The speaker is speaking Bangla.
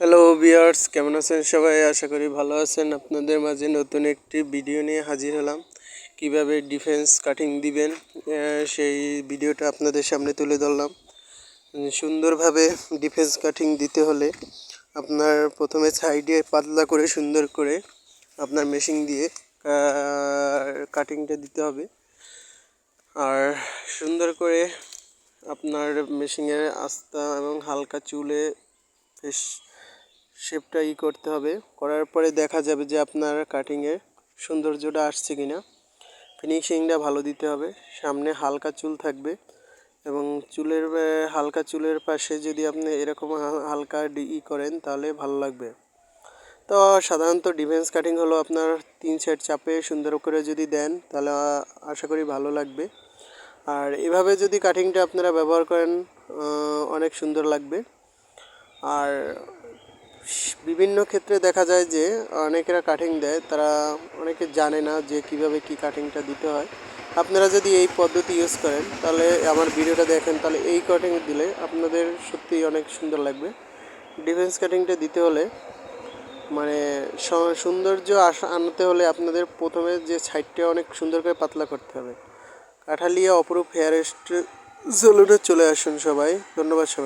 হ্যালো ভিউয়ার্স, কেমন আছেন সবাই? আশা করি ভালো আছেন। আপনাদের মাঝে নতুন একটি ভিডিও নিয়ে হাজির হলাম। কিভাবে ডিফেন্স কাটিং দিবেন সেই ভিডিওটা আপনাদের সামনে তুলে ধরলাম। সুন্দরভাবে ডিফেন্স কাটিং দিতে হলে আপনার প্রথমে সাইডে পাতলা করে সুন্দর করে আপনার মেশিন দিয়ে কাটিংটা দিতে হবে। আর সুন্দর করে আপনার মেশিনের আস্তা এবং হালকা চুলে শেপটা করতে হবে। করার পরে দেখা যাবে যে আপনার কাটিংয়ে সৌন্দর্যটা আসছে কিনা, ফিনিশিংটা ভালো দিতে হবে। সামনে হালকা চুল থাকবে এবং চুলের হালকা চুলের পাশে যদি আপনি এরকম হালকা করেন তাহলে ভালো লাগবে। তো সাধারণত ডিফেন্স কাটিং হলো আপনার 3 সেট চাপে সুন্দর করে যদি দেন তাহলে আশা করি ভালো লাগবে। আর এভাবে যদি কাটিংটা আপনারা ব্যবহার করেন অনেক সুন্দর লাগবে। আর বিভিন্ন ক্ষেত্রে দেখা যায় যে অনেকেরা কাটিং দেয়, তারা অনেকে জানে না যে কিভাবে কি কাটিংটা দিতে হয়। আপনারা যদি এই পদ্ধতি ইউজ করেন তাহলে আমার ভিডিওটা দেখেন, তাহলে এই কাটিং দিলে আপনাদের সত্যিই অনেক সুন্দর লাগবে। ডিফেন্স কাটিংটা দিতে হলে মানে সৌন্দর্য আনতে হলে আপনাদের প্রথমে যে সাইডটা অনেক সুন্দর করে পাতলা করতে হবে। কাঠালিয়া অপরূপ হেয়ার সেলুনে চলে আসুন সবাই। ধন্যবাদ সবাই।